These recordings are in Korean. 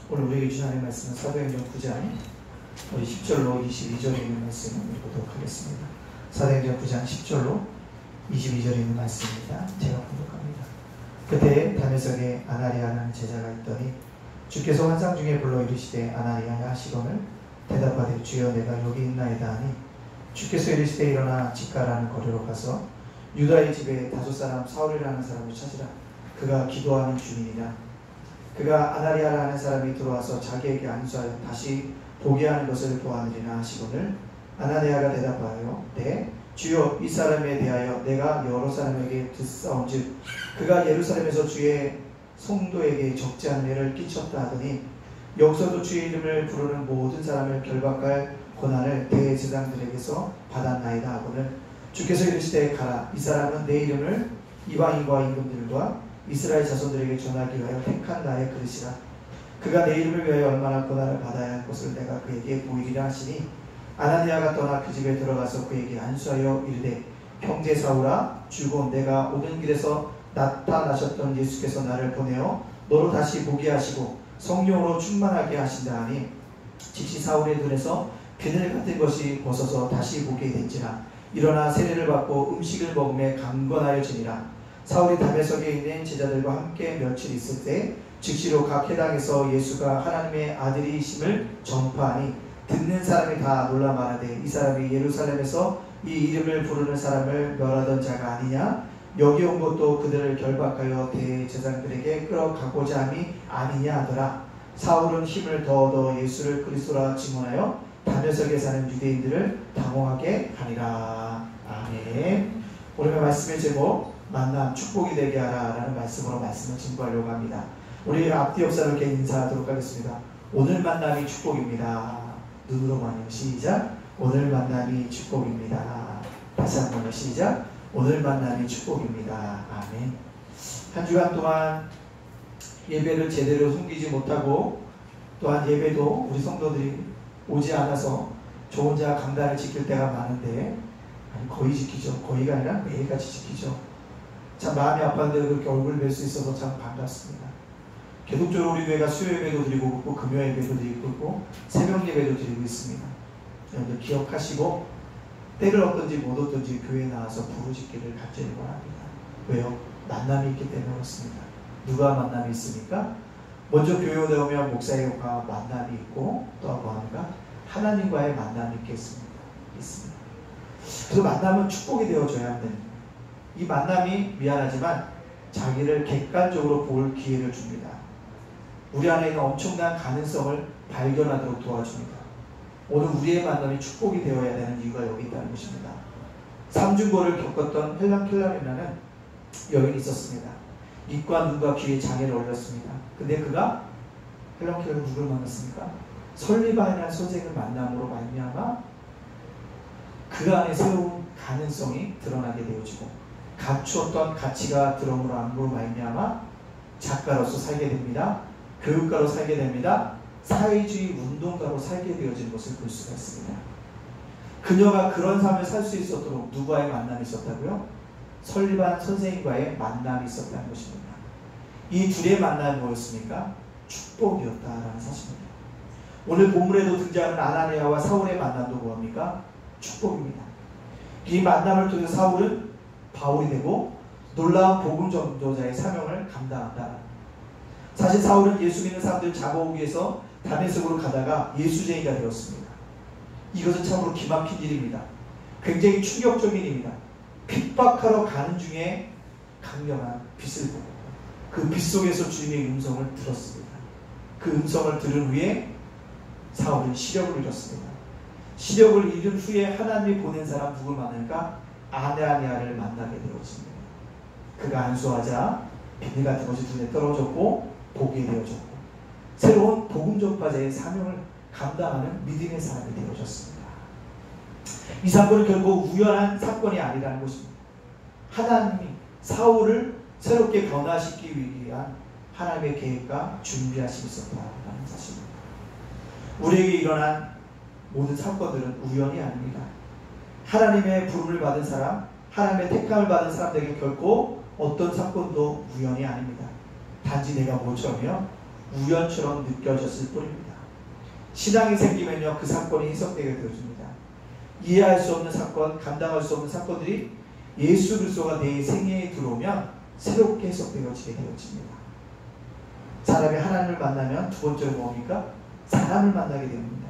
오늘 우리에게 주신 하나님의 말씀은 사도행전 9장 우리 10절로 22절에 있는 말씀을 읽도록 하겠습니다. 사도행전 9장 10절로 22절에 있는 말씀입니다. 제가 봉독합니다. 그때 다메섹에 아나니아라는 제자가 있더니 주께서 환상 중에 불러 이르시되 아나니아야 하시거늘 대답하되 주여 내가 여기 있나이다 하니 주께서 이르시되 일어나 집가라는 거리로 가서 유다의 집에 다섯 사람 사울이라는 사람을 찾으라. 그가 기도하는 중이니라. 그가 아나니아라는 사람이 들어와서 자기에게 안수하여 다시 보게 하는 것을 도와느리나 하시거늘 아나니아가 대답하여 네 주여 이 사람에 대하여 내가 여러 사람에게 듣사온즉 그가 예루살렘에서 주의 성도에게 적지 않은 애를 끼쳤다 하더니 여기서도 주의 이름을 부르는 모든 사람을 결박할 권한을 대제사장들에게서 받았나이다 하거늘 주께서 이르시되 가라. 이 사람은 내 이름을 이방인과 임금들과 이스라엘 자손들에게 전하기 위하여 택한 나의 그릇이라. 그가 내 이름을 위하여 얼마나 고난을 받아야 할 것을 내가 그에게 보이리라 하시니 아나니아가 떠나 그 집에 들어가서 그에게 안수하여 이르되 형제 사울아 주곧 내가 오는 길에서 나타나셨던 예수께서 나를 보내어 너로 다시 보게 하시고 성령으로 충만하게 하신다 하니 즉시 사울의 눈에서 비늘 같은 것이 벗어서 다시 보게 된지라. 일어나 세례를 받고 음식을 먹음에 강건하여지니라. 사울이 다메섹에 있는 제자들과 함께 며칠 있을 때 즉시로 각 회당에서 예수가 하나님의 아들이심을 전파하니 듣는 사람이 다 놀라 말하되 이 사람이 예루살렘에서 이 이름을 부르는 사람을 멸하던 자가 아니냐. 여기 온 것도 그들을 결박하여 대제사장들에게 끌어가고자 함이 아니냐 하더라. 사울은 힘을 더 얻어 예수를 그리스도라 증언하여 다메섹에 사는 유대인들을 당황하게 하니라. 아멘. 오늘의 말씀의 제목 만남 축복이 되게 하라 라는 말씀으로 말씀을 증거하려고 합니다. 우리 앞뒤 옆사로 이렇게 인사하도록 하겠습니다. 오늘 만남이 축복입니다. 눈으로만요. 시작. 오늘 만남이 축복입니다. 다시 한번요. 시작. 오늘 만남이 축복입니다. 아멘. 한 주간 동안 예배를 제대로 섬기지 못하고 또한 예배도 우리 성도들이 오지 않아서 저 혼자 강단을 지킬 때가 많은데 아니 거의 지키죠. 거의가 아니라 매일같이 지키죠. 참 마음이 아팠는데 그렇게 얼굴을 뵐 수 있어서 참 반갑습니다. 계속적으로 우리 교회가 수요 예배도 드리고 있고 금요 예배도 드리고 있고 새벽 예배도 드리고 있습니다. 여러분들 기억하시고 때를 얻든지 못 얻든지 교회에 나와서 부르짖기를 간절히 원합니다. 왜요? 만남이 있기 때문에 그렇습니다. 누가 만남이 있습니까? 먼저 교회에 오면 목사님과 만남이 있고 또 뭐합니까? 하나님과의 만남이 있습니다. 그래서 만남은 축복이 되어줘야 합니다. 이 만남이 미안하지만 자기를 객관적으로 볼 기회를 줍니다. 우리 안에 있는 엄청난 가능성을 발견하도록 도와줍니다. 오늘 우리의 만남이 축복이 되어야 되는 이유가 여기 있다는 것입니다. 삼중고를 겪었던 헬란 켈란이라는 여인이 있었습니다. 입과 눈과 귀에 장애를 얻었습니다. 근데 그가 헬란 켈란은 누구를 만났습니까? 설리바이라는 선생을 만남으로 말미암아 그 안에 새로운 가능성이 드러나게 되어지고 갖추었던 가치가 들어옴으로 안으로 말미암아 작가로서 살게 됩니다. 교육가로 살게 됩니다. 사회주의 운동가로 살게 되어진 것을 볼 수가 있습니다. 그녀가 그런 삶을 살 수 있었도록 누구와의 만남이 있었다고요? 설리반 선생님과의 만남이 있었다는 것입니다. 이 둘의 만남이 뭐였습니까? 축복이었다라는 사실입니다. 오늘 본문에도 등장하는 아나니아와 사울의 만남도 뭐합니까? 축복입니다. 이 만남을 통해 사울은 바울이 되고 놀라운 복음 전도자의 사명을 감당한다. 사실 사울은 예수 믿는 사람들 잡아오기 위해서 다메섹으로 가다가 예수쟁이가 되었습니다. 이것은 참으로 기막힌 일입니다. 굉장히 충격적인 일입니다. 핍박하러 가는 중에 강력한 빛을 보고 그 빛 속에서 주님의 음성을 들었습니다. 그 음성을 들은 후에 사울은 시력을 잃었습니다. 시력을 잃은 후에 하나님이 보낸 사람 누굴 만날까? 아나니아를 만나게 되었습니다. 그가 안수하자 비늘 같은 것이 눈에 떨어졌고 보게 되어졌고 새로운 복음 전파자의 사명을 감당하는 믿음의 사람이 되어졌습니다. 이 사건은 결국 우연한 사건이 아니라는 것입니다. 하나님이 사울을 새롭게 변화시키기 위한 하나님의 계획과 준비하심이 있었다는 사실입니다. 우리에게 일어난 모든 사건들은 우연이 아닙니다. 하나님의 부름을 받은 사람, 하나님의 택함을 받은 사람들에게 결코 어떤 사건도 우연이 아닙니다. 단지 내가 모처럼요 우연처럼 느껴졌을 뿐입니다. 신앙이 생기면요, 그 사건이 해석되게 되어집니다. 이해할 수 없는 사건, 감당할 수 없는 사건들이 예수 그리스도가 내 생애에 들어오면 새롭게 해석되어지게 되어집니다. 사람이 하나님을 만나면 두 번째로 뭡니까? 사람을 만나게 됩니다.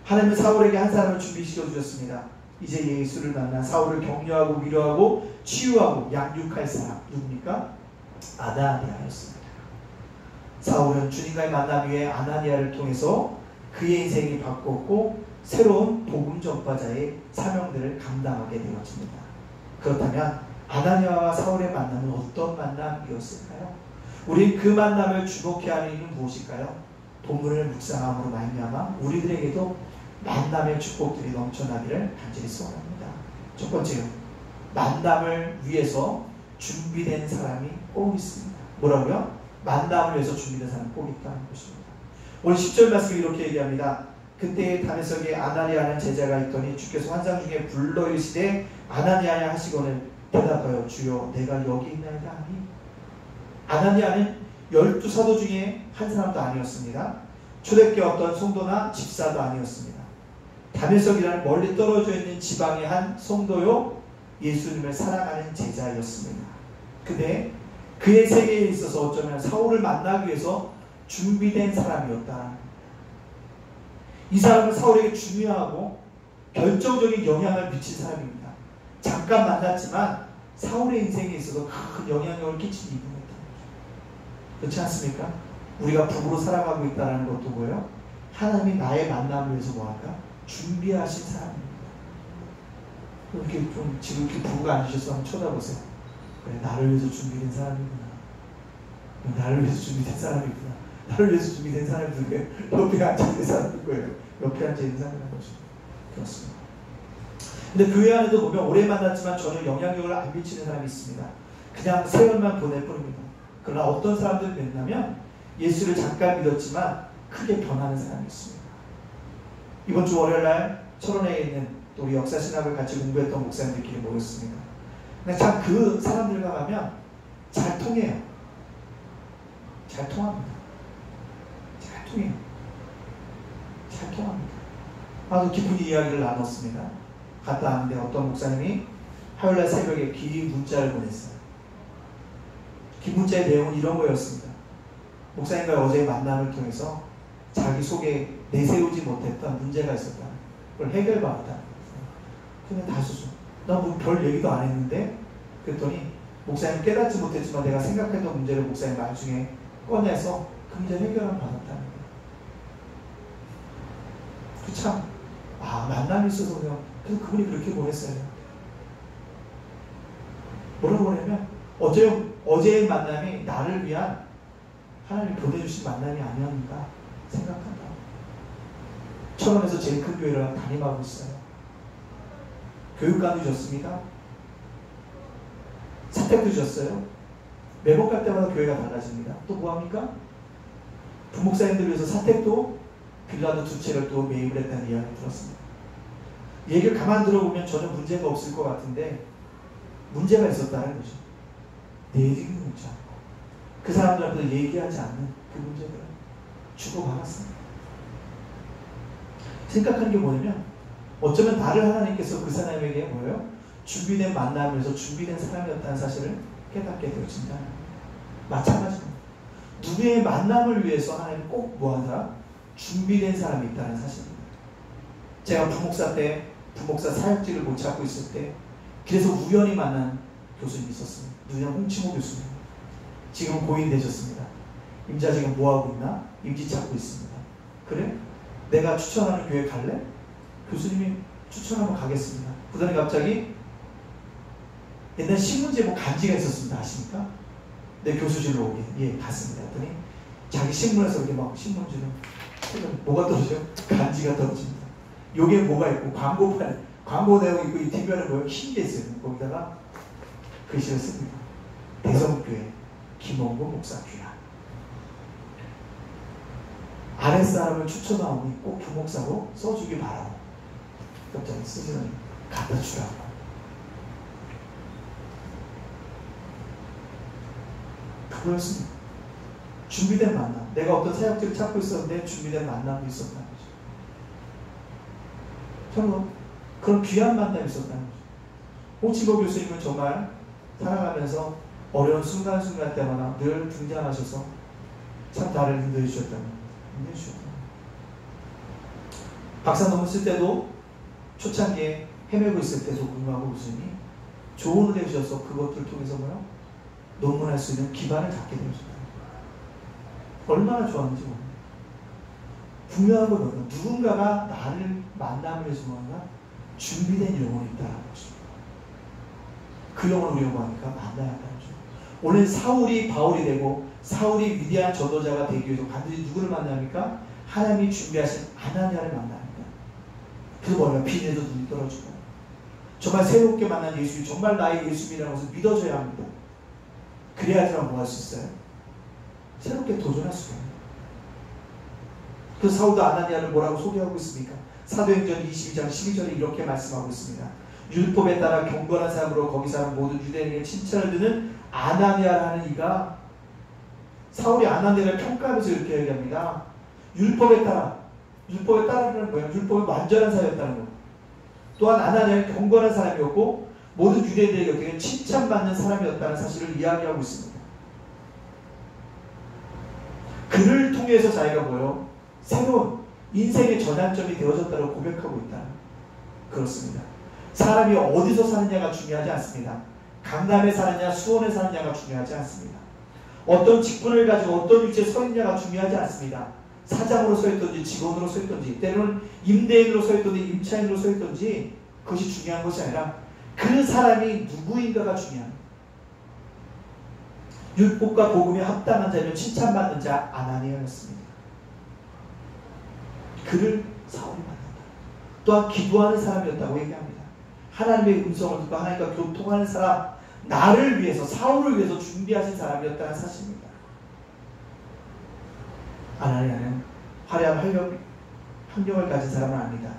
하나님은 사울에게 한 사람을 준비시켜 주셨습니다. 이제 예수를 만나 사울을 격려하고 위로하고 치유하고 양육할 사람 누굽니까? 아나니아였습니다. 사울은 주님과의 만남 위에 아나니아를 통해서 그의 인생이 바꿨고 새로운 복음 전파자의 사명들을 감당하게 되어집니다. 그렇다면 아나니아와 사울의 만남은 어떤 만남이었을까요? 우리 그 만남을 주목해 하는 이유는 무엇일까요? 본문을 묵상함으로 말미암아 우리들에게도 만남의 축복들이 넘쳐나기를 간절히 소원합니다. 첫 번째로 만남을 위해서 준비된 사람이 꼭 있습니다. 뭐라고요? 만남을 위해서 준비된 사람이 꼭 있다는 것입니다. 오늘 10절 말씀이 이렇게 얘기합니다. 그때 다메섹에 아나니아라는 제자가 있더니 주께서 환상 중에 불러 이르시되 아나니아야 하시거늘 대답하여 주여 내가 여기 있나이다 하니 아나니아는 12사도 중에 한 사람도 아니었습니다. 초대교회 어떤 성도나 집사도 아니었습니다. 다메섹이라는 멀리 떨어져 있는 지방의 한 성도요 예수님을 사랑하는 제자였습니다. 근데 그의 세계에 있어서 어쩌면 사울을 만나기 위해서 준비된 사람이었다. 이 사람은 사울에게 중요하고 결정적인 영향을 미친 사람입니다. 잠깐 만났지만 사울의 인생에 있어서 큰 영향력을 끼친 이분이었다. 그렇지 않습니까? 우리가 부부로 살아가고 있다는 것도 뭐예요? 하나님이 나의 만남을 위해서 뭐할까? 준비하신 사람입니다. 이렇게 좀 지금 이렇게 부부가 앉으셔서 한번 쳐다보세요. 그래, 나를 위해서 준비된 사람이구나. 나를 위해서 준비된 사람이구나. 나를 위해서 준비된 사람이 누구예요? 옆에 앉아있는 사람일 거예요. 옆에 앉아있는 사람이라는 것입니다. 그렇습니다. 근데 교회 안에도 보면 오래 만났지만 전혀 영향력을 안 미치는 사람이 있습니다. 그냥 세월만 보낼 뿐입니다. 그러나 어떤 사람들을 만나면 예수를 잠깐 믿었지만 크게 변하는 사람이 있습니다. 이번 주 월요일날 철원에 있는 또 우리 역사신학을 같이 공부했던 목사님들끼리 모였습니다. 근데 참 그 사람들과 가면 잘 통해요. 잘 통합니다. 잘 통해요. 잘 통합니다. 아주 깊은 이야기를 나눴습니다. 갔다 왔는데 어떤 목사님이 화요일날 새벽에 긴 문자를 보냈어요. 긴 문자의 내용은 이런 거였습니다. 목사님과 어제의 만남을 통해서 자기 속에 내세우지 못했던 문제가 있었다. 그걸 해결받았다. 근데 다수죠. 나 뭐 별 얘기도 안 했는데 그랬더니 목사님 깨닫지 못했지만 내가 생각했던 문제를 목사님 나중에 꺼내서 그 문제 해결을 받았다는 거예요. 그 참, 만남이 있어서 그냥 그래서 그분이 그렇게 보냈어요. 뭐라고 보내면 어제의 만남이 나를 위한 하나님이 보내주신 만남이 아니었는가 생각한다. 철원에서 제일 큰 교회를 담임하고 있어요. 교육관도 줬습니다. 사택도 주셨어요. 매번 갈 때마다 교회가 달라집니다. 또 뭐합니까? 부목사님들 위해서 사택도 빌라도 2채를 또 매입을 했다는 이야기를 들었습니다. 얘기를 가만 들어보면 전혀 문제가 없을 것 같은데 문제가 있었다는 거죠. 내리는 문제. 그 사람들 앞에서 얘기하지 않는 그 문제들을 주고받았습니다. 생각하는 게 뭐냐면 어쩌면 나를 하나님께서 그 사람에게 뭐예요? 준비된 만남을 위해서 준비된 사람이었다는 사실을 깨닫게 되어진다는 거예요. 마찬가지입니다. 누구의 만남을 위해서 하나님 꼭 뭐하다? 준비된 사람이 있다는 사실입니다. 제가 부목사 때 부목사 사역직을 못 찾고 있을 때 그래서 우연히 만난 교수님이 있었습니다. 누구냐? 홍치모 교수님. 지금 고인 되셨습니다. 임자 지금 뭐하고 있나? 임지 찾고 있습니다. 그래? 내가 추천하는 교회 갈래? 교수님이 추천하면 가겠습니다. 그 다음에 갑자기 옛날 신문지에 뭐 간지가 있었습니다. 아십니까? 내 교수실로 오게. 예, 갔습니다. 했더니 자기 신문에서 이렇게 막 신문지는 뭐가 떨어져요? 간지가 떨어집니다. 요게 뭐가 있고 광고 내용 있고 이 뒷면에 뭐예요? 흰 게 있어요. 거기다가 글씨를 씁니다. 대성교회 김원구 목사 귀하. 아랫사람을 추천하오니 꼭 부목사로 써주기 바라고. 갑자기 쓰시더니 갖다 주라고. 그거였습니다. 준비된 만남. 내가 어떤 사역지를 찾고 있었는데 준비된 만남이 있었다는 거죠. 정말 그런 귀한 만남이 있었다는 거죠. 홍치고 교수님은 정말 살아가면서 어려운 순간순간 때마다 늘 등장하셔서 참 나를 인도해 주셨다는 거예요. 박사 논문 쓸 때도 초창기에 헤매고 있을 때도 공부하고 교수님이 조언을 해주셔서 그것들을 통해서 뭐요? 논문할 수 있는 기반을 갖게 되어준다. 얼마나 좋았는지 모릅니다. 분명한 건 뭐예요? 누군가가 나를 만남을 위해서 뭔가 준비된 영혼이 있다는 것입니다. 그 영혼을 우리가 뭐하니까 만나야 한다는 거죠. 오늘 사울이 바울이 되고 사울이 위대한 전도자가 되기 위해서 반드시 누구를 만납니까? 하나님이 준비하신 아나니아를 만납니다. 그래서 뭐냐면 빈에도 눈이 떨어지고 정말 새롭게 만난 예수님이 정말 나의 예수님이라는 것을 믿어줘야 합니다. 그래야지만 뭐 할 수 있어요? 새롭게 도전할 수가 있어요. 그래서 사울도 아나니아를 뭐라고 소개하고 있습니까? 사도행전 22장 12절에 이렇게 말씀하고 있습니다. 율법에 따라 경건한 사람으로 거기 사는 모든 유대인에게 칭찬을 듣는 아나니아라는 이가 사울이 아나니아를 평가하면서 이렇게 얘기합니다. 율법에 따라는 뭐예요? 율법이 완전한 사람이었다는 것. 또한 아나니아는 경건한 사람이었고 모든 유대인들에게 곁에 칭찬받는 사람이었다는 사실을 이야기하고 있습니다. 그를 통해서 자기가 뭐예요? 새로운 인생의 전환점이 되어졌다고 고백하고 있다. 그렇습니다. 사람이 어디서 사느냐가 중요하지 않습니다. 강남에 사느냐 수원에 사느냐가 중요하지 않습니다. 어떤 직분을 가지고 어떤 위치에 서 있느냐가 중요하지 않습니다. 사장으로 서 있든지 직원으로 서 있든지 때로는 임대인으로 서 있든지 임차인으로 서 있든지 그것이 중요한 것이 아니라 그 사람이 누구인가가 중요합니다. 율법과 복음에 합당한 자면 칭찬받는 자 아나니아였습니다. 그를 사울이 만났다. 또한 기도하는 사람이었다고 얘기합니다. 하나님의 음성을 듣고 하나님과 교통하는 사람, 나를 위해서 사울을 위해서 준비하신 사람이었다는 사실입니다. 아나니아는 화려한 환경을 가진 사람은 아닙니다.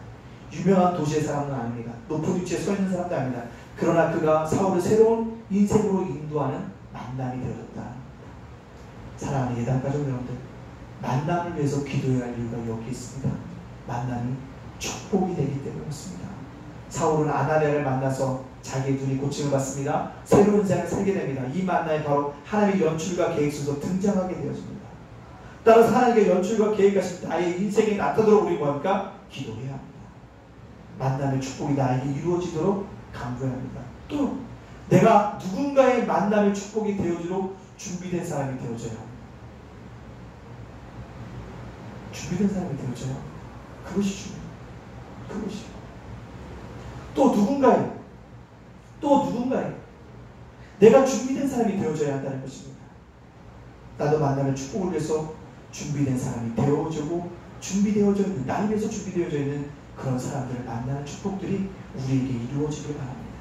유명한 도시의 사람은 아닙니다. 높은 위치에 서 있는 사람도 아닙니다. 그러나 그가 사울을 새로운 인생으로 인도하는 만남이 되어졌다. 사랑하는 예단가족 여러분들, 만남을 위해서 기도해야 할 이유가 여기 있습니다. 만남이 축복이 되기 때문에 그렇습니다. 사울은 아나니아를 만나서 자기의 눈이 고침을 받습니다. 새로운 인생을 살게 됩니다. 이 만남이 바로 하나님의 연출과 계획 속에서 등장하게 되어집니다. 따라서 하나님의 연출과 계획하신 나의 인생에 나타나도록 우리 뭐합니까? 기도해야 합니다. 만남의 축복이 나에게 이루어지도록 간구해야 합니다. 또 내가 누군가의 만남의 축복이 되어지도록 준비된 사람이 되어져야 합니다. 준비된 사람이 되어져야 합니다. 그것이 중요해요. 그것이. 또 누군가에 내가 준비된 사람이 되어져야 한다는 것입니다. 나도 만남의 축복을 위해서 준비된 사람이 되어지고 준비되어져 있는, 나를 위해서 준비되어져 있는 그런 사람들을 만나는 축복들이 우리에게 이루어지길 바랍니다.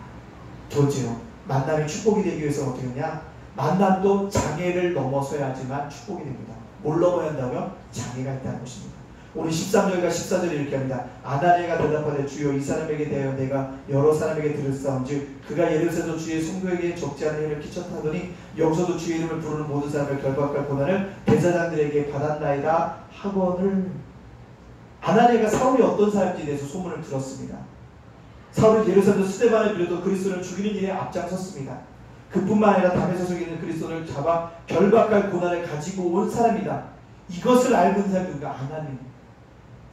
두 번째요, 만남의 축복이 되기 위해서 어떻게 하냐? 만남도 장애를 넘어서야지만 축복이 됩니다. 뭘 넘어야 한다고요? 장애가 있다는 것입니다. 오늘 13절과 14절에 이렇게 합니다. 아나니아가 대답하되 주여 이 사람에게 대하여 내가 여러 사람에게 들을사온즉 그가 예루살렘에서 주의 성도에게 적지 않은 일을 끼쳤다더니 여기서도 주의 이름을 부르는 모든 사람을 결박할 고난을 대사장들에게 받았나이다 하거늘. 아나니아가 사울이 어떤 사람인지에 대해서 소문을 들었습니다. 사울은 예루살렘에서 스데반을 비롯해 그리스도를 죽이는 일에 앞장섰습니다. 그뿐만 아니라 담에서 속이는 그리스도를 잡아 결박할 고난을 가지고 온 사람이다. 이것을 알고 있는 사람이 누가? 아나니아.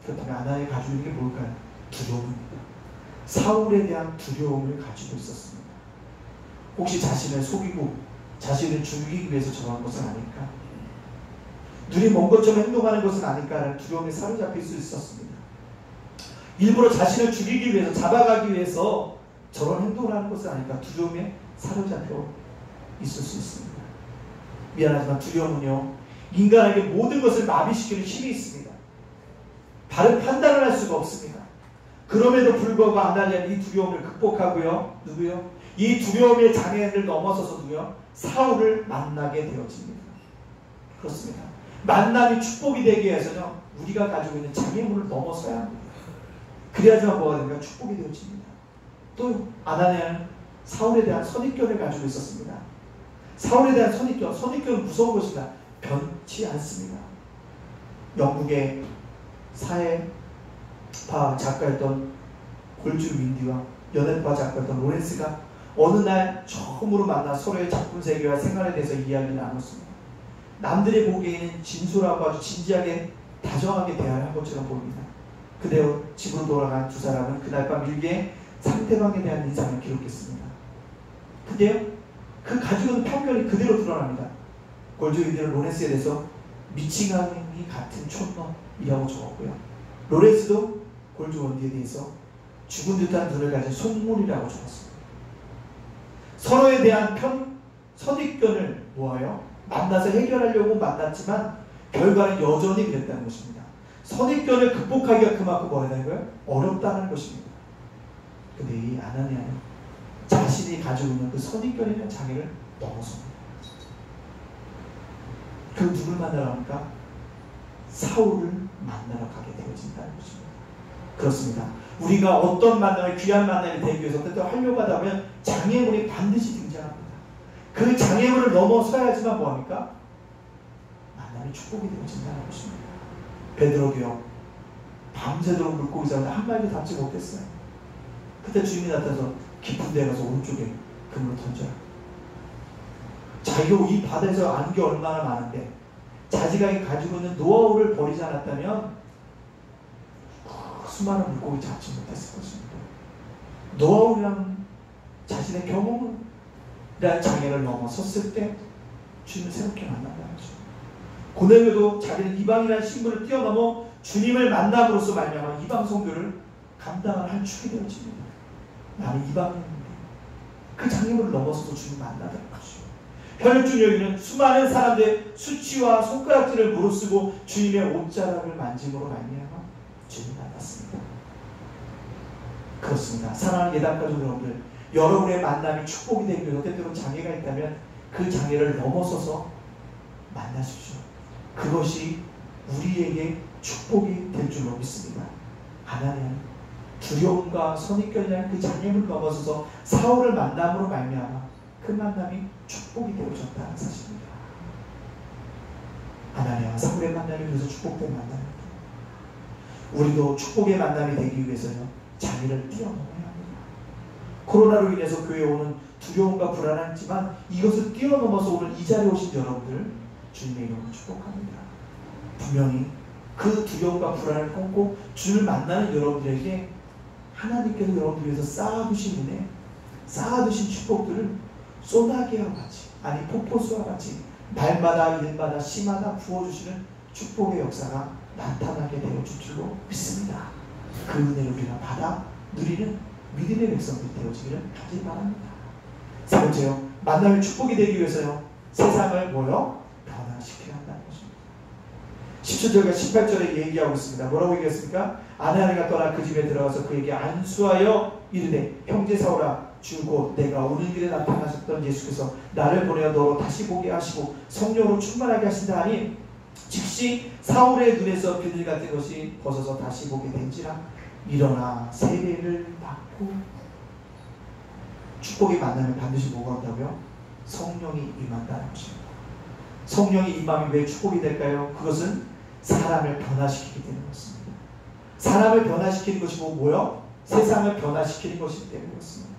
그렇다면 아나니아가 가지고 있는 게 뭘까요? 두려움입니다. 사울에 대한 두려움을 가지고 있었습니다. 혹시 자신을 속이고 자신을 죽이기 위해서 저러한 것은 아닐까? 눈이 먼 것처럼 행동하는 것은 아닐까라는 두려움에 사로잡힐 수 있었습니다. 일부러 자신을 죽이기 위해서, 잡아가기 위해서 저런 행동을 하는 것은 아닐까? 두려움에 사로잡혀 있을 수 있습니다. 미안하지만 두려움은요, 인간에게 모든 것을 마비시키는 힘이 있습니다. 바른 판단을 할 수가 없습니다. 그럼에도 불구하고 아나니아는 이 두려움을 극복하고요, 누구요? 이 두려움의 장애를 넘어서서 누구요? 사울을 만나게 되어집니다. 그렇습니다. 만남이 축복이 되기 위해서는 우리가 가지고 있는 장애물을 넘어서야 합니다. 그래야지만 뭐가 됩니까? 축복이 되어집니다. 또 아나니아는 사울에 대한 선입견을 가지고 있었습니다. 사울에 대한 선입견은 무서운 것입니다. 변치 않습니다. 영국의 사회파 작가였던 골주 윈디와 연애파 작가였던 로렌스가 어느 날 처음으로 만나 서로의 작품 세계와 생활에 대해서 이야기를 나눴습니다. 남들이 보기에는 진솔하고 아주 진지하게 다정하게 대화를 한 것처럼 보입니다. 그대로 집으로 돌아간 두 사람은 그날 밤 일기에 상대방에 대한 인상을 기록했습니다. 근데요, 그 가지고 있는 편견이 그대로 드러납니다. 골주 윈디는 로렌스에 대해서 미치광이 같은 촌놈이라고 적었고요. 로렌스도 골주 윈디에 대해서 죽은 듯한 눈을 가진 속물이라고 적었습니다. 서로에 대한 선입견을 모아요. 만나서 해결하려고 만났지만 결과는 여전히 그랬다는 것입니다. 선입견을 극복하기가 그만큼 뭐라는 거예요? 어렵다는 것입니다. 근데 이 아나니아는 자신이 가지고 있는 그 선입견이라는 장애를 넘어섭니다. 그 누굴 만나러 합니까? 사울을 만나러 가게 되어진다는 것입니다. 그렇습니다. 우리가 어떤 만남을, 귀한 만남이 되기 위해서 어떤 하려고 하다 보면 장애물이 반드시 등장합니다. 그 장애물을 넘어서야지만 뭐합니까? 만남이 축복이 되어진다는 것입니다. 베드로도요, 밤새도록 물고기 잡는데 한 마리도 잡지 못했어요. 그때 주님이 나타나서 깊은 데 가서 오른쪽에 그물을 던져라. 자기가 이 바다에서 안 게 얼마나 많은데 자기가 가지고 있는 노하우를 버리지 않았다면 수많은 물고기 잡지 못했을 것입니다. 노하우라는 자신의 경험이라는 장애를 넘어섰을 때 주님을 새롭게 만난다는 거죠. 고넬료도 자기는 이방이라는 신분을 뛰어넘어 주님을 만남으로써 말미암아 이방 선교를 감당할 한 축이 되어집니다. 나는 이방인인데 그 장애물을 넘어서서 주님 만나다는 거죠. 혈육중 여기는 수많은 사람들의 수치와 손가락질을 무릅쓰고 주님의 옷자락을 만짐으로 말미암아 주님 만났습니다. 그렇습니다. 사랑하는 예담가족 여러분들, 여러분의 만남이 축복이 되기 위해서 때때로 장애가 있다면 그 장애를 넘어서서 만나십시오. 그것이 우리에게 축복이 될 줄로 믿습니다. 하나님, 두려움과 선입견이라는 그 장애를 넘어서서 사울을 만남으로 말미암아 그 만남이 축복이 되어졌다는 사실입니다. 하나님과 사울의 만남이 그래서 축복된 만남입니다. 우리도 축복의 만남이 되기 위해서요, 장애를 뛰어넘어야 합니다. 코로나로 인해서 교회에 오는 두려움과 불안은 있지만 이것을 뛰어넘어서 오늘 이 자리에 오신 여러분들 주님의 이름으로 축복합니다. 분명히 그 두려움과 불안을 끊고 주를 만나는 여러분들에게 하나님께서 여러분들 위해서 쌓아두신 은혜, 쌓아두신 축복들을 소나기와 같이, 아니 폭포수와 같이 날마다 일마다 시마다 부어주시는 축복의 역사가 나타나게 되어줄 줄로 믿습니다. 그 은혜를 우리가 받아 누리는 믿음의 백성들이 되어지기를 간절히 바랍니다. 세 번째요, 만남의 축복이 되기 위해서요, 세상을 뭐요? 변화시켜야 한다는 것입니다. 17절과 18절에 얘기하고 있습니다. 뭐라고 얘기했습니까? 아나니아가 떠나 그 집에 들어가서 그에게 안수하여 이르되, 형제 사울아, 주 곧 내가 오는 길에 나타나셨던 예수께서 나를 보내어 너로 다시 보게 하시고 성령으로 충만하게 하신다 하니 즉시 사울의 눈에서 비늘 같은 것이 벗어서 다시 보게 된지라. 일어나 세례를 받고. 축복이 만나면 반드시 뭐가 온다고요? 성령이 임한다는 것입니다. 성령이 임함이 왜 축복이 될까요? 그것은 사람을 변화시키기 때문에 그렇습니다. 사람을 변화시키는 것이 뭐요? 세상을 변화시키는 것이기 때문에 그렇습니다.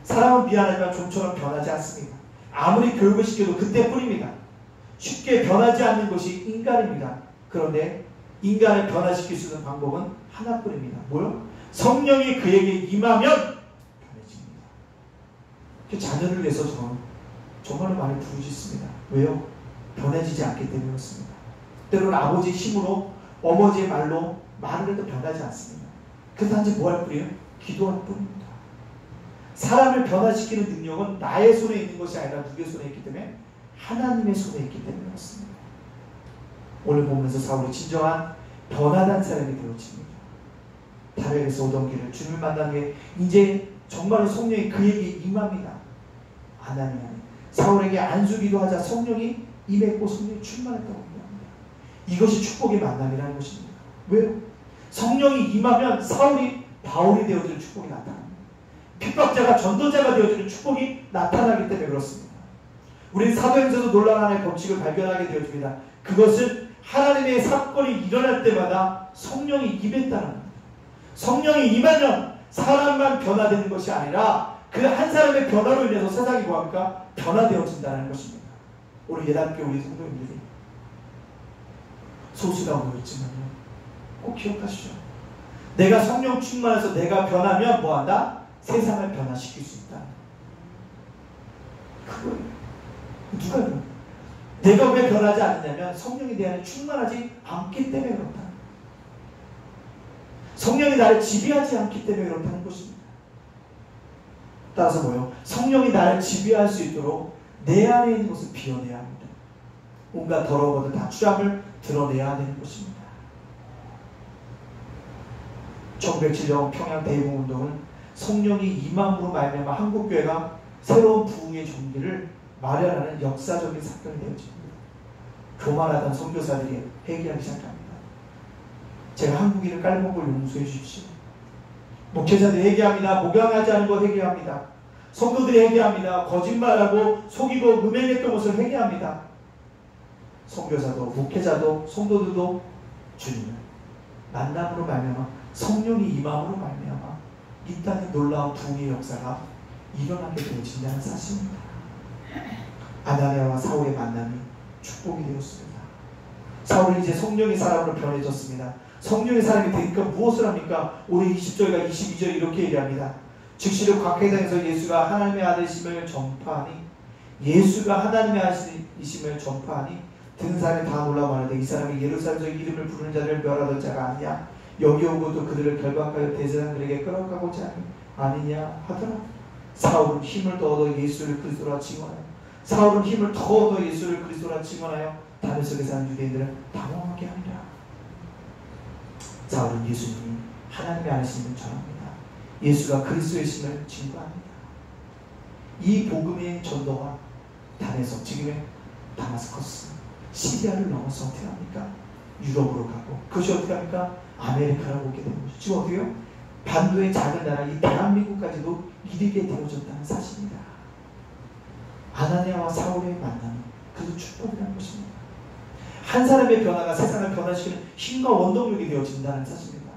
사람은 미안하지만 좀처럼 변하지 않습니다. 아무리 교육을 시켜도 그때뿐입니다. 쉽게 변하지 않는 것이 인간입니다. 그런데 인간을 변화시킬 수 있는 방법은 하나뿐입니다. 뭐요? 성령이 그에게 임하면 변해집니다. 자녀를 위해서 저는 정말로 많이 부르짖습니다. 왜요? 변해지지 않기 때문에 그렇습니다. 때로는 아버지의 힘으로, 어머니의 말로 말을 해도 변하지 않습니다. 그래서 단지 뭐 할 뿐이에요? 기도할 뿐입니다. 사람을 변화시키는 능력은 나의 손에 있는 것이 아니라 누구의 손에 있기 때문에 하나님의 손에 있기 때문에 그렇습니다. 오늘 보면서 사울이 진정한 변화된 사람이 되어집니다. 다락에서 오던 길을 주님을 만난 게 이제 정말로 성령이 그에게 임합니다. 아나니아는 사울에게 안수기도 하자 성령이 임했고 성령이 충만했다고 얘기합니다. 이것이 축복의 만남이라는 것입니다. 왜요? 성령이 임하면 사울이 바울이 되어지는 축복이 나타납니다. 핍박자가 전도자가 되어지는 축복이 나타나기 때문에 그렇습니다. 우리는 사도행전에서 놀라운 하나의 법칙을 발견하게 되어집니다. 그것은 하나님의 사건이 일어날 때마다 성령이 임했다는 겁니다. 성령이 임하면 사람만 변화되는 것이 아니라 그 한 사람의 변화로 인해서 세상이 뭐합니까? 변화되어진다는 것입니다. 우리 예단교 우리 성도님들이 소수가 모였지만요, 꼭 기억하시죠. 내가 성령 충만해서 내가 변하면 뭐한다? 세상을 변화시킬 수 있다. 그거예요. 누가 그래요? 내가 왜 변하지 않느냐면 성령에 대한 충만하지 않기 때문에 그렇다. 성령이 나를 지배하지 않기 때문에 그렇다는 것입니다. 따라서 뭐예요? 성령이 나를 지배할 수 있도록 내 안에 있는 것을 비워내야 합니다. 온갖 더러운 것들 다 추함을 드러내야 되는 것입니다. 1907년 평양 대의공운동은 성령이 임함으로 말미암아 한국교회가 새로운 부흥의 종기를 마련하는 역사적인 사건이 되어집니다. 교만하던 선교사들이 회개하기 시작합니다. 제가 한국인을 깔먹고 용서해 주십시오. 목회자들이 회개합니다. 목양하지 않은 것 회개합니다. 성도들이 회개합니다. 거짓말하고 속이고 음행했던 것을 회개합니다. 선교사도 목회자도 성도들도 주님을 만남으로 말미암아 성령이 임함으로 말미암아 이 땅에 놀라운 부흥의 역사가 일어나게 되어진다는 사실입니다. 아나니아와 사울의 만남이 축복이 되었습니다. 사울은 이제 성령의 사람으로 변해졌습니다. 성령의 사람이 되니까 무엇을 합니까? 오늘 20절과 22절 이렇게 얘기합니다. 즉시로 각 회당에서 예수가 하나님의 아들이심을 전파하니 예수가 하나님의 아들이심을 전파하니 듣는 사람이 다 놀라 말하되 이 사람이 예루살렘에서 이름을 부르는 자를 멸하던 자가 아니냐? 여기 오고도 그들을 결박하여 대제사장들에게 끌어가고자 아니냐 하더라. 사울은 힘을 더 얻어 예수를 그리스도라 증언하여 사울은 힘을 더 얻어 예수를 그리스도라 증언하여 다메섹에 사는 유대인들을 당황하게 하니라. 사울은 예수님이 하나님의 아들이심을 전합니다. 예수가 그리스도의 심을 증거합니다. 이 복음의 전도가 단에서 지금의 다마스커스 시리아를 넘어서 어떻게 합니까? 유럽으로 가고 그것이 어떻게 합니까? 아메리카로 오게 되는 것이죠. 지금 어떻게요? 반도의 작은 나라 이 대한민국까지도 이르게 되어졌다는 사실입니다. 아나니아와 사울의 만남은 그도 축복이라는 것입니다. 한 사람의 변화가 세상을 변화시키는 힘과 원동력이 되어진다는 사실입니다.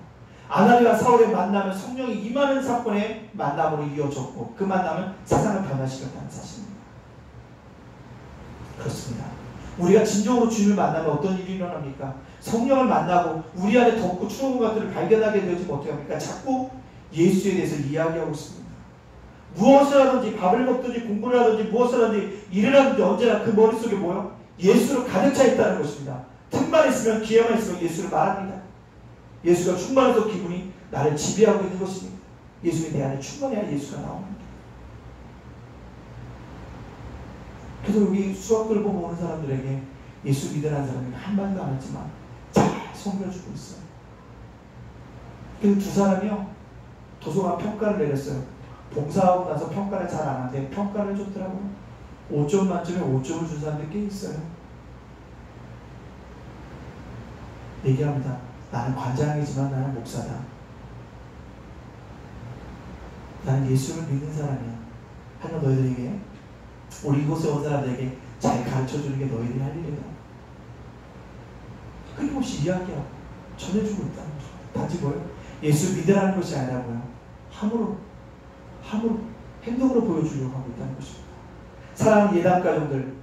아나니아와 사울의 만남은 성령이 임하는 사건의 만남으로 이어졌고 그 만남은 세상을 변화시켰다는 사실입니다. 그렇습니다. 우리가 진정으로 주님을 만나면 어떤 일이 일어납니까? 성령을 만나고 우리 안에 덥고 추운 것들을 발견하게 되어지면 어떻게 합니까? 자꾸 예수에 대해서 이야기하고 있습니다. 무엇을 하든지 밥을 먹든지 공부를 하든지 무엇을 하든지 일을 하든지 언제나 그 머릿속에 뭐요? 예수로 가득 차 있다는 것입니다. 틈만 있으면 기회만 있으면 예수를 말합니다. 예수가 충만해서 기분이 나를 지배하고 있는 것입니다. 예수의 내 안에 충만해야 예수가 나옵니다. 그래서 여기 수학들을 보고 오는 사람들에게 예수 믿으라는 사람이 한마디도 안 했지만 잘 섬겨주고 있어요. 그래서 두 사람이요 도서관 평가를 내렸어요. 봉사하고 나서 평가를 잘 안 하는데 평가를 줬더라고요. 5점 만점에 5점을 준 사람들 꽤 있어요. 얘기합니다. 나는 관장이지만 나는 목사다. 나는 예수를 믿는 사람이야. 하지만 너희들에게 우리 이곳에 온 사람들에게 잘 가르쳐주는 게 너희들이 할 일이다. 끊임없이 이야기하고 전해주고 있다는 거죠. 단지 뭐예요? 예수 믿으라는 것이 아니라 뭐예요? 함으로 행동으로 보여주려고 하고 있다는 것입니다. 사랑하는 예단가족들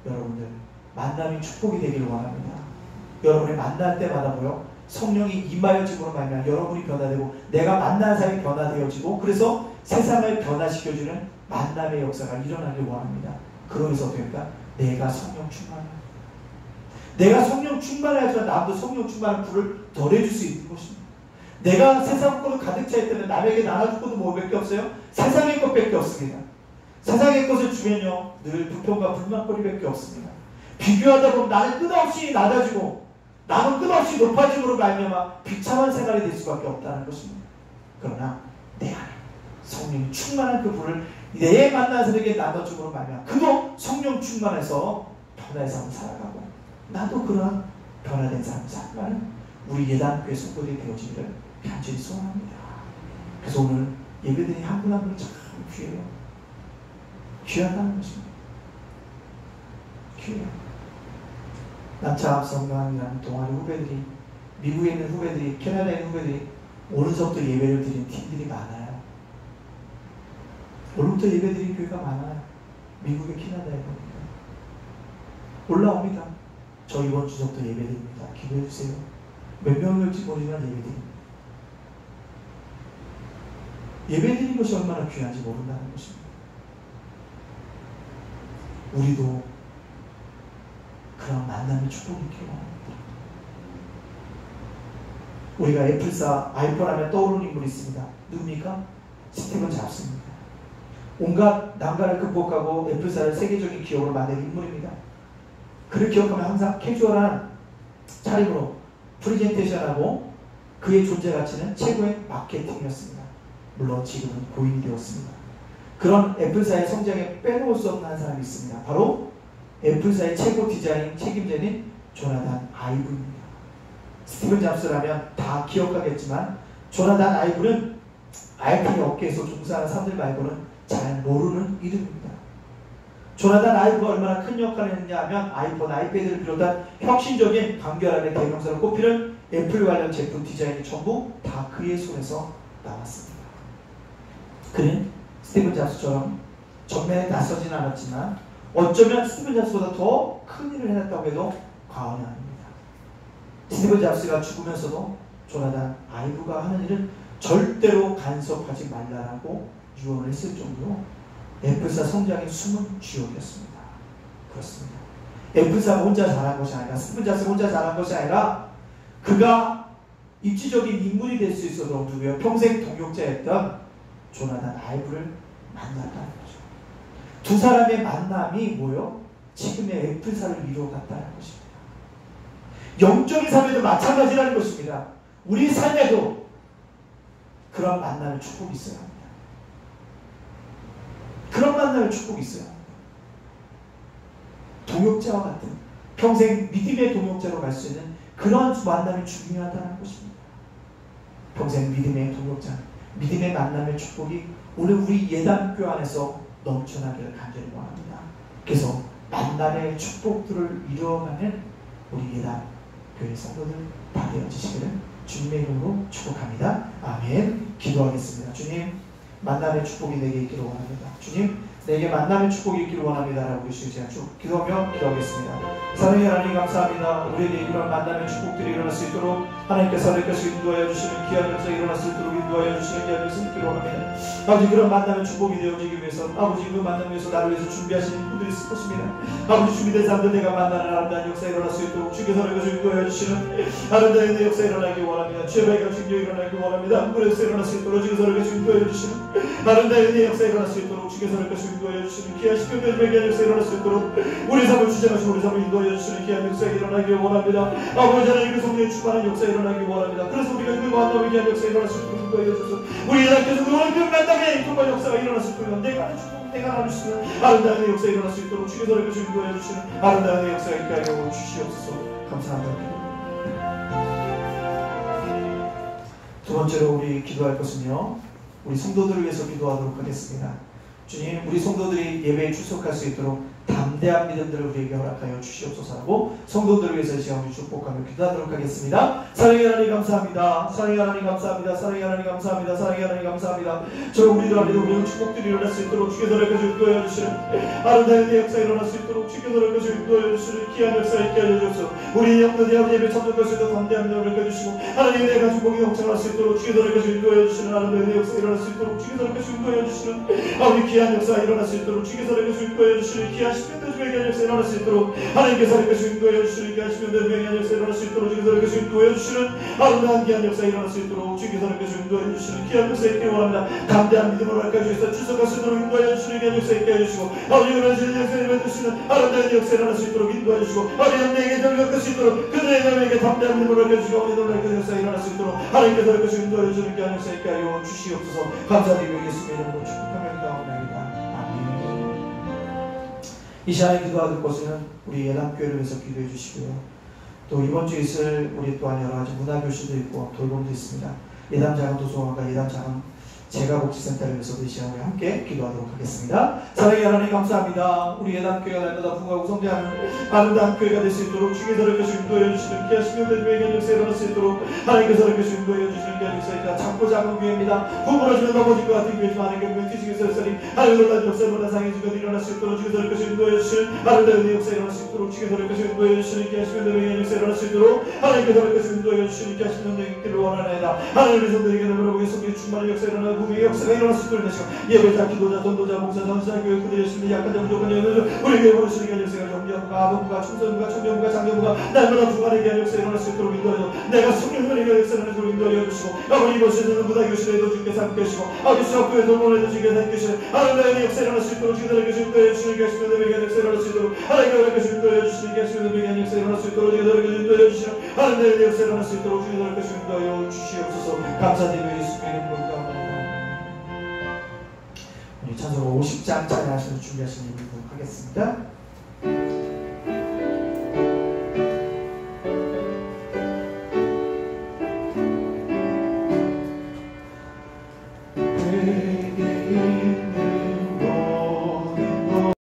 여러분들 만남이 축복이 되기를 원합니다. 여러분이 만날 때마다 뭐요? 성령이 임하여짐으로 말미암아 여러분이 변화되고 내가 만난 사람이 변화되어지고 그래서 세상을 변화시켜주는 만남의 역사가 일어나길 원합니다. 그러면서 어떻게 합니까? 내가 성령 충만해. 내가 성령 충만해야지만 남도 성령 충만한 불을 덜해줄 수 있는 것입니다. 내가 세상 것으로 가득 차 있다면 남에게 나눠줄 것도 뭐밖에 없어요? 세상의 것밖에 없습니다. 세상의 것을 주면요 늘 불평과 불만거리밖에 없습니다. 비교하다 보면 나는 끝없이 낮아지고 나는 끝없이 높아짐으로 말미암아 비참한 생활이 될 수밖에 없다는 것입니다. 그러나 내 안에 성령이 충만한 그 불을 내 만난 사람에게 나눠줌으로 말미암아 그도 성령 충만해서 변화의 삶을 살아가고 나도 그러한 변화된 삶을 살아가는 우리 예단교회 성도들이 되어지기를 간절히 소원합니다. 그래서 오늘 예배드린 한 분 한 분이 참 귀해요. 귀하다는 것입니다. 귀해요. 남차 성강이라는 동아리 후배들이, 미국에 있는 후배들이, 캐나다에 있는 후배들이 오늘부터 예배를 드린 팀들이 많아요. 오늘부터 예배 드린 교회가 많아요. 미국에, 캐나다에 보니까. 올라옵니다. 저 이번 주석도 예배 드립니다. 기도해 주세요. 몇 명이 올지 모르지만 예배 드립니다. 예배 드리는 것이 얼마나 귀한지 모른다는 것입니다. 우리도 그런 만남의 축복이 있기를 원합니다. 우리가 애플사, 아이폰 하면 떠오르는 인물이 있습니다. 누굽니까? 스티븐 잡스입니다. 온갖 난관을 극복하고 애플사를 세계적인 기업으로 만든 인물입니다. 그를 기억하면 항상 캐주얼한 차림으로 프레젠테이션하고 그의 존재 가치는 최고의 마케팅이었습니다. 물론 지금은 고인이 되었습니다. 그런 애플사의 성장에 빼놓을 수 없는 한 사람이 있습니다. 바로 애플사의 최고 디자인 책임자인 조나단 아이브입니다. 스티븐 잡스라면 다 기억하겠지만 조나단 아이브는 IT 업계에서 종사하는 사람들 말고는 잘 모르는 이름입니다. 조나단 아이브가 얼마나 큰 역할을 했냐 하면 아이폰, 아이패드를 비롯한 혁신적인 간결함의 대명사로 꼽히는 애플 관련 제품 디자인이 전부 다 그의 손에서 나왔습니다. 그는 스티븐 잡스처럼 전면에 나서진 않았지만 어쩌면 스티븐 잡스보다 더 큰 일을 해냈다고 해도 과언이 아닙니다. 스티븐 잡스가 죽으면서도 조나단 아이브가 하는 일은 절대로 간섭하지 말라라고 유언을 했을 정도로 애플사 성장의 숨은 주역이었습니다. 그렇습니다. 애플사가 혼자 잘한 것이 아니라, 스티븐 잡스가 혼자 잘한 것이 아니라 그가 입지적인 인물이 될 수 있어도 누구요? 평생 동역자였던 조나단 아이브를 만났다는 거죠. 두 사람의 만남이 뭐요? 지금의 애플사를 이루어갔다는 것입니다. 영적인 삶에도 마찬가지라는 것입니다. 우리 삶에도 그런 만남의 축복이 있어야 합니다. 그런 만남의 축복이 있어야 합니다. 동역자와 같은 평생 믿음의 동역자로 갈 수 있는 그런 만남이 중요하다는 것입니다. 평생 믿음의 동역자, 믿음의 만남의 축복이 오늘 우리 예담교 안에서 넘쳐나기를 간절히 원합니다. 그래서 만남의 축복들을 이루어가는 우리 예담교회 성도들 다 되어지시기를 주님의 이름으로 축복합니다. 아멘. 기도하겠습니다. 주님, 만남의 축복이 내게 있기를 원합니다. 주님, 내게 만남의 축복이 있기를 원합니다. 라고 주시지 않죠. 기도하며 기도하겠습니다. 사랑의 하나님 감사합니다. 우리에게 이런 만남의 축복들이 일어날 수 있도록 하나님께서 인도하여 주시는 귀한 역사 일어날 수 있도록 인도하여 주시는 귀한 역사 있기를 원합니다. 아버지, 그런 만남의 축복이 되어지기 위해서 아버지 그 만남 위해서 나를 위해서 준비하시는 분들이 있을 것입니다. 아버지, 준비된 사람들 내가 만나는 아름다운 역사 일어날 수 있도록 주께서 인도하여 주시는 아름다운 역사 일어나기 원합니다. 죄배가 중요 일어나기 원합니다. 그 역사 일어날 수 있도록 주께서 인도하여 주시는 아름다운 역사 일어날 수 있도록 주께서 인도하여 주시는 귀한 십교대의 귀한 역사 일어날 수 있도록 우리 삶을 주장하시고 우리 삶을 인도하여 주시는 귀한 역사 일어나기 원합니다. 아버지 하나님, 그 성령의 충만한 역사 일어나기 원합니다. 그래서 우리가 그 만남의 귀한 역사 일어날 수 있도록 인도하여 주셔서 우리 예수께서 그 만남의 정말 역사가 일어날 수 있도록 내가 하는 축복, 내가 나눌 수 있는 아름다운 역사 일어날 수 있도록 주께서 인도하여 주시는 아름다운 역사 있게 하여 주시옵소서. 감사합니다. 두 번째로 우리 기도할 것은요, 우리 성도들을 위해서 기도하도록 하겠습니다. 주님, 우리 성도들이 예배에 출석할 수 있도록 담대한 믿음들을 우리에게 허락하여 주시옵소서하고 성도들을 위해서 이 시간 우리 축복하며 기도하도록 하겠습니다. 사랑의 하나님 감사합니다. 사랑의 하나님 감사합니다. 사랑의 하나님 감사합니다. 사랑의 하나님 감사합니다. 저 우리들 안에도 우리의 축복들이 일어날 수 있도록 주께서 이렇게 인도하여 주시는 아름다운 역사 일어날 수 있도록 주께서 이렇게 인도하여 주시는 귀한 역사 있게 하여 주옵소서. 우리 영혼의 아버지 예배 참석할 수 있도록 담대한 믿음을 이렇게 주시고 하나님의 내가 축복이 넘쳐날 수 있도록 주께서 이렇게 인도하여 주시는 아름다운 역사 일어날 수 있도록 주께서 이렇게 인도하여 주시는 아버지 귀한 역사 일어날 수 있도록 주께서 이렇게 인도하여 주시는 귀한 십년대 중에 귀한 역사 일어날 수 있도록 하나님께서 이렇게 인도하여 주시는 귀한 십년대 중에 귀한 역사 일어날 수 있도록 주께서 이렇게 인도하여 주시는 아름다운 귀한 역사 일어날 수 있도록 주께서 이렇게 인도하여 주시는 귀한 역사 있게 원합니다. 담대한 믿음으로 할까 주셔서 출석할 수 있도록 인도하여 주시는 귀한 역사 있게 해주시고 아버지 일어날 수 있는 역사 일어날 주시는 아름다운 역사 일어날 수 있도록 인도하여 주시고 아버지 영내에게 전력할 수 있도록 그들의 영에게 담대한 믿음으로 할까 주시고 아버지 놀랄 역사 일어날 수 있도록 하나님께서 이렇게 인도하여 주시는 귀한 역사 있게 하여 주시옵소서. 감사드리고 예수님의 이름으로 축복하며 기도하옵나이다. 이 시간에 기도하는 것은 우리 예담교회를 위해서 기도해 주시고요. 또 이번 주에 있을 우리 또한 여러 가지 문화교실도 있고 돌봄도 있습니다. 예담 자금 도서관과 예담 자금 제가복지센터를 위해서도 이 시간 우리 함께 기도하도록 하겠습니다. 사랑의 하나님 감사합니다. 우리 예단교회가 날마다 부흥하고 성장하는 아름다운 교회가 될 수 있도록 주께서 이렇게 인도해 주시는 귀하신 교회의 역사에 일어날 수 있도록 하나님께서 이렇게 인도해 주시는 귀한 역사입니다. 작고 작은 교회입니다. 부끄러지면 넘어질 것 같은 교회지만 하나님 경우에 뒤지게 설설이 하나님 놀라운 역사를 만나상의 주가 일어날 수 있도록 주께서 이렇게 인도해 주시는 아름다운 역사에 일어날 수 있도록 주께서 이렇게 인도해 주시는 귀하신 교회의 역사에 일어날 수 있도록 하나님께서 이렇게 인도해 주시는 귀하신 영광의 길을 원하나이다. 하나님의 성도에게 여러분의 성의 충만한 역사에 일어나 부흥의 역사가 일어날 수 있도록 되시고 예배자, 기도자, 전도자, 목사, 전사자, 교회 그들의 열심히 약한 자, 부족한 자들 우리 교회 보내시는 귀한 역사가 영리하고 아버부가 충성부가 청정부가 장교부가 날마다 부활의 귀한 역사에 일어날 수 있도록 인도하여 내가 성령의 귀한 역사를 일어날 수 있도록 인도하여 주시고 아버지 이곳에는 무다교실에도 주께서 함께 하시고 아버지 수학교에 돌보내도 주께서 함께 하시고 하나님의 역사에 일어날 수 있도록 주께서 함께 인도해 주시는 귀하신 분들의 귀한 역사에 일어날 수 있도록 하나님의 역사에 인도해 주시는 귀하신 분들의 귀한 역사에 일어날 수 있도록 주께서 함께 인도해 주시는 하나님의 역사에 일어날 수 있도록 주께서 함께 인도하여 주시옵소서. 감사드리며 예수님의 이름으로 기도합니다. 우리 찬송 50장 찬양하시는 준비하신 예배 하겠습니다. 내게